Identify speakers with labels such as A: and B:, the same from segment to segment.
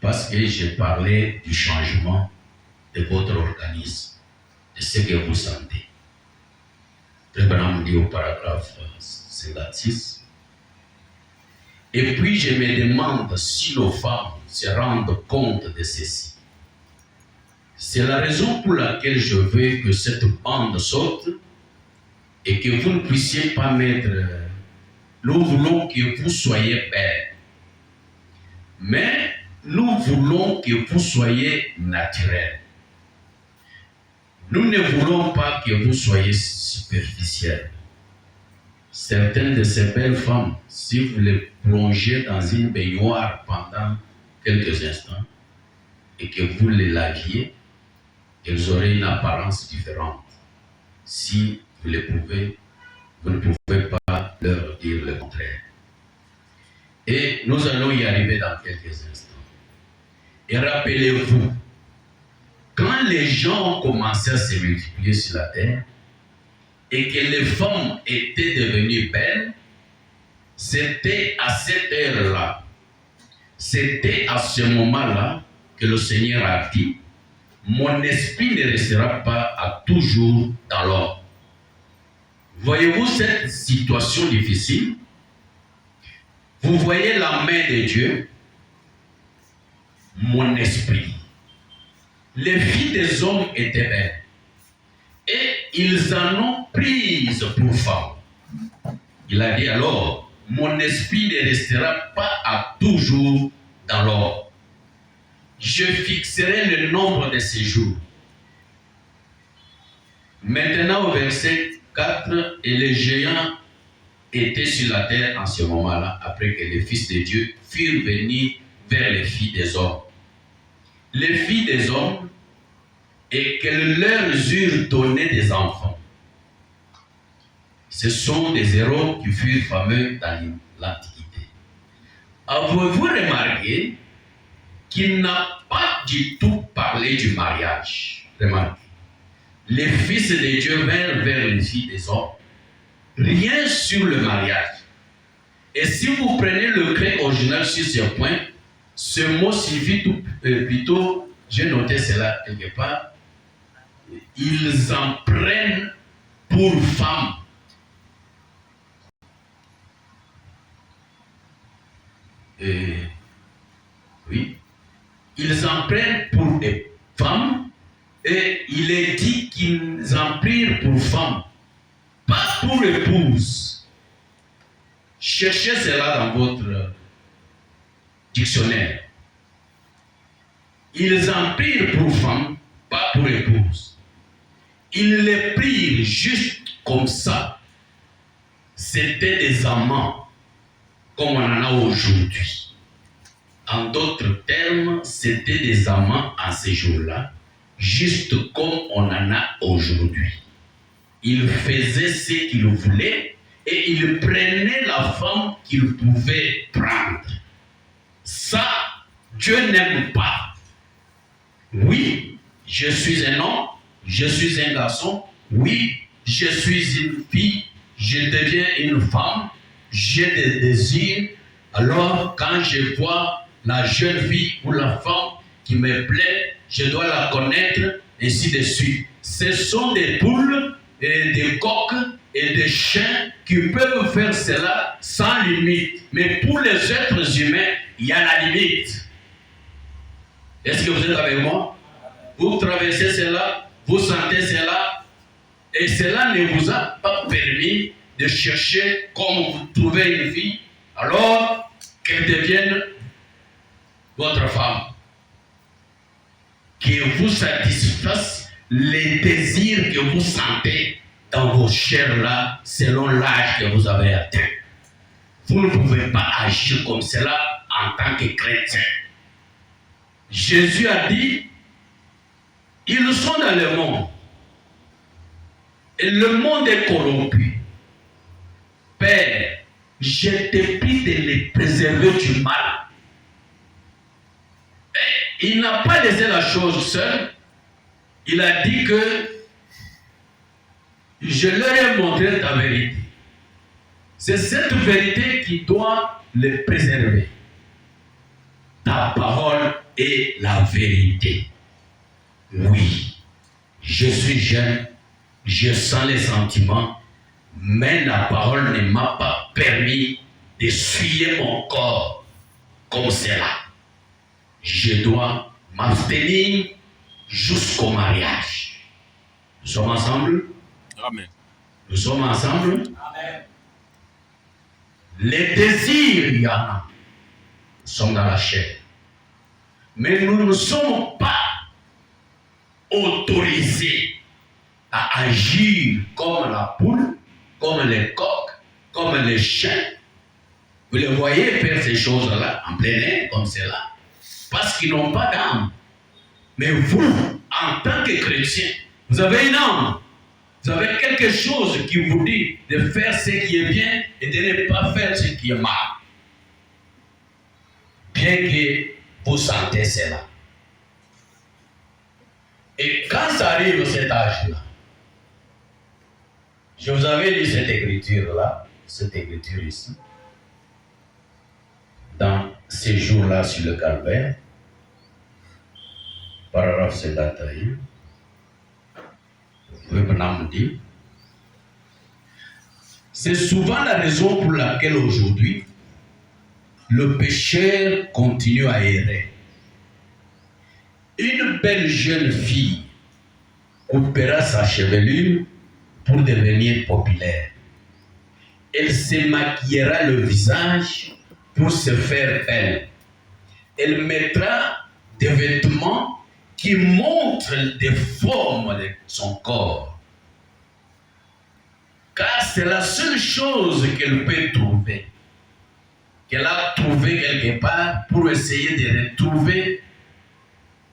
A: parce que j'ai parlé du changement de votre organisme, de ce que vous sentez. Abraham dit au paragraphe 56. Et puis je me demande si nos femmes se rendent compte de ceci. C'est la raison pour laquelle je veux que cette bande saute et que vous ne puissiez pas mettre... Nous voulons que vous soyez belles, mais nous voulons que vous soyez naturels. Nous ne voulons pas que vous soyez superficiels. Certaines de ces belles femmes, si vous les plongez dans une baignoire pendant quelques instants et que vous les laviez, elles auraient une apparence différente. Si vous les pouvez, vous ne pouvez pas leur dire le contraire. Et nous allons y arriver dans quelques instants. Et rappelez-vous, quand les gens ont commencé à se multiplier sur la terre et que les femmes étaient devenues belles, c'était à cette heure-là, c'était à ce moment-là que le Seigneur a dit: mon esprit ne restera pas à toujours dans l'homme. Voyez-vous cette situation difficile? Vous voyez la main de Dieu, mon esprit. Les filles des hommes étaient belles et ils en ont prises pour femmes. Il a dit alors: mon esprit ne restera pas à toujours dans l'homme. Je fixerai le nombre de ses jours. Maintenant au verset 4, et les géants étaient sur la terre en ce moment-là, après que les fils de Dieu furent venus vers les filles des hommes. Les filles des hommes, et qu'elles leur eurent donné des enfants. Ce sont des héros qui furent fameux dans l'Antiquité. Avez-vous remarqué qu'il n'a pas du tout parlé du mariage? Remarquez. Les fils de Dieu vinrent vers les filles des hommes. Rien sur le mariage. Et si vous prenez le grec original sur ce point, ce mot signifie plutôt, j'ai noté cela quelque part, ils en prennent pour femmes. Oui, ils en prennent pour des femmes, et il est dit qu'ils en prirent pour femmes, pas pour épouse. Cherchez cela dans votre dictionnaire. Ils en prirent pour femmes, pas pour épouse. Ils les prirent juste comme ça. C'était des amants, comme on en a aujourd'hui. En d'autres termes, c'était des amants en ces jours-là, juste comme on en a aujourd'hui. Ils faisaient ce qu'ils voulaient et ils prenaient la femme qu'ils pouvaient prendre. Ça, Dieu n'aime pas. Oui, je suis un homme, je suis un garçon, oui, je suis une fille, je deviens une femme, j'ai des désirs. Alors, quand je vois la jeune fille ou la femme qui me plaît, je dois la connaître, ainsi de suite. Ce sont des poules et des coqs et des chiens qui peuvent faire cela sans limite. Mais pour les êtres humains, il y a la limite. Est-ce que vous êtes avec moi? Vous traversez cela, vous sentez cela, et cela ne vous a pas permis de chercher comme vous trouvez une fille, alors qu'elle devienne votre femme, qui vous satisfasse les désirs que vous sentez dans vos chairs là, selon l'âge que vous avez atteint. Vous ne pouvez pas agir comme cela en tant que chrétien. Jésus a dit: ils sont dans le monde, et le monde est corrompu. Père, je te prie de les préserver du mal. Et il n'a pas laissé la chose seule. Il a dit que je leur ai montré ta vérité. C'est cette vérité qui doit les préserver. Ta parole et la vérité. Oui, je suis jeune, je sens les sentiments, mais la parole ne m'a pas permis d'essuyer mon corps comme cela. Je dois m'abstenir jusqu'au mariage. Nous sommes ensemble?
B: Amen.
A: Nous sommes ensemble?
B: Amen.
A: Les désirs, il y en a, sont dans la chair. Mais nous ne sommes pas autorisés à agir comme la poule, comme les coqs, comme les chiens. Vous les voyez faire ces choses-là en plein air, comme cela, parce qu'ils n'ont pas d'âme. Mais vous, en tant que chrétien, vous avez une âme. Vous avez quelque chose qui vous dit de faire ce qui est bien et de ne pas faire ce qui est mal. Bien que vous sentez cela. Et quand ça arrive à cet âge-là, je vous avais lu cette écriture-là, cette écriture ici, dans ces jours-là sur le calvaire, paragraphe 51, vous pouvez me dire, c'est souvent la raison pour laquelle aujourd'hui, le pécheur continue à errer. Une belle jeune fille coupera sa chevelure pour devenir populaire. Elle se maquillera le visage pour se faire belle. Elle mettra des vêtements qui montrent des formes de son corps. Car c'est la seule chose qu'elle peut trouver. Qu'elle a trouvé quelque part pour essayer de retrouver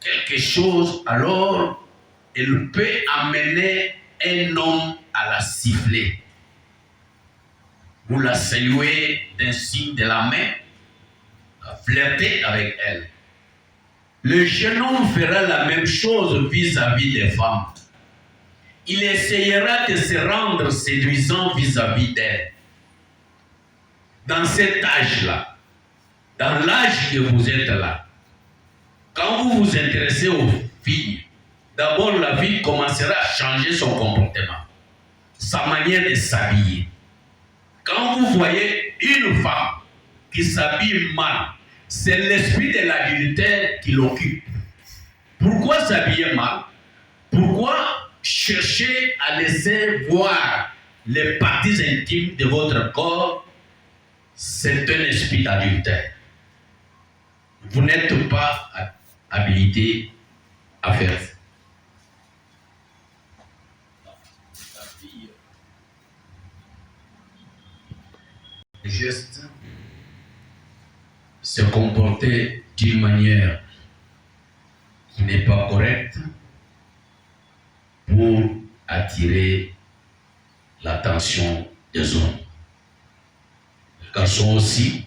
A: quelque chose, alors elle peut amener un homme à la siffler. Vous la saluez d'un signe de la main, à flirter avec elle. Le jeune homme fera la même chose vis-à-vis des femmes. Il essayera de se rendre séduisant vis-à-vis d'elles. Dans cet âge-là, dans l'âge que vous êtes là, quand vous vous intéressez aux filles, d'abord la vie commencera à changer son comportement, sa manière de s'habiller. Quand vous voyez une femme qui s'habille mal, c'est l'esprit de l'adultère qui l'occupe. Pourquoi s'habiller mal? Pourquoi chercher à laisser voir les parties intimes de votre corps? C'est un esprit d'adultère. Vous n'êtes pas habilité à faire ça. Juste se comporter d'une manière qui n'est pas correcte pour attirer l'attention des hommes. Les garçons aussi,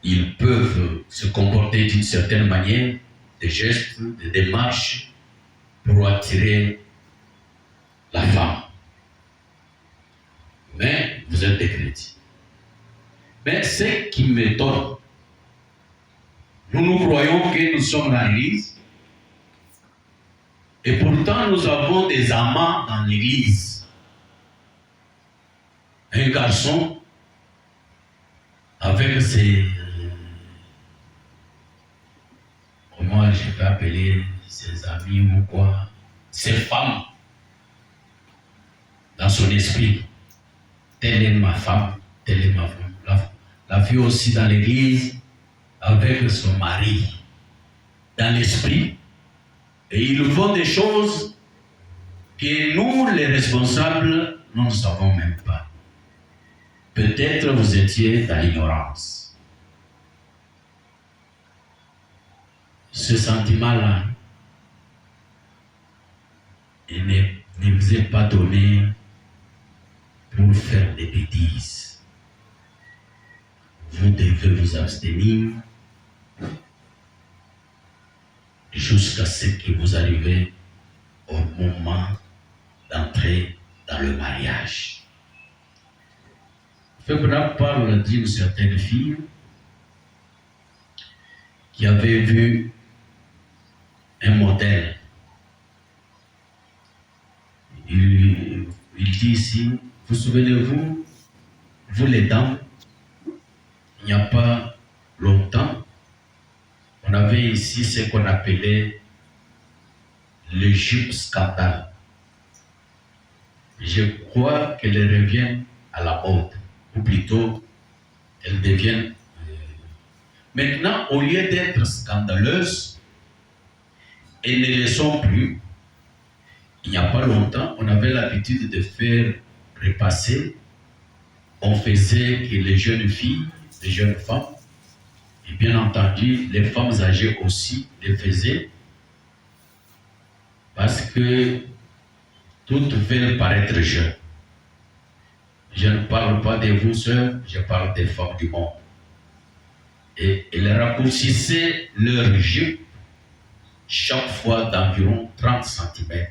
A: ils peuvent se comporter d'une certaine manière, des gestes, des démarches, pour attirer la femme. Mais vous êtes des chrétiens. Mais ce qui m'étonne, nous croyons que nous sommes dans l'église, et pourtant nous avons des amants dans l'église. Un garçon avec ses, comment je peux appeler, ses amis ou quoi, ses femmes, dans son esprit. Telle est ma femme, telle est ma femme. La fille aussi dans l'église, avec son mari, dans l'esprit. Et ils font des choses que nous, les responsables, nous ne savons même pas. Peut-être vous étiez dans l'ignorance. Ce sentiment-là, il ne vous est pas donné pour faire des bêtises. Vous devez vous abstenir jusqu'à ce que vous arrivez au moment d'entrer dans le mariage. Fébra parle d'une certaine fille qui avait vu un modèle. Il dit ici, vous souvenez-vous, vous les dames, il n'y a pas longtemps, on avait ici ce qu'on appelait le jupe scandale. Je crois qu'elles reviennent à la mode, ou plutôt, elles deviennent... Maintenant, au lieu d'être scandaleuses, elles ne le sont plus. Il n'y a pas longtemps, on avait l'habitude de faire repasser. On faisait que les jeunes filles, les jeunes femmes, et bien entendu, les femmes âgées aussi le faisaient, parce que toutes veulent paraître jeunes. Je ne parle pas de vous seuls, je parle des femmes du monde. Et elles raccourcissaient leur jupe chaque fois d'environ 30 cm.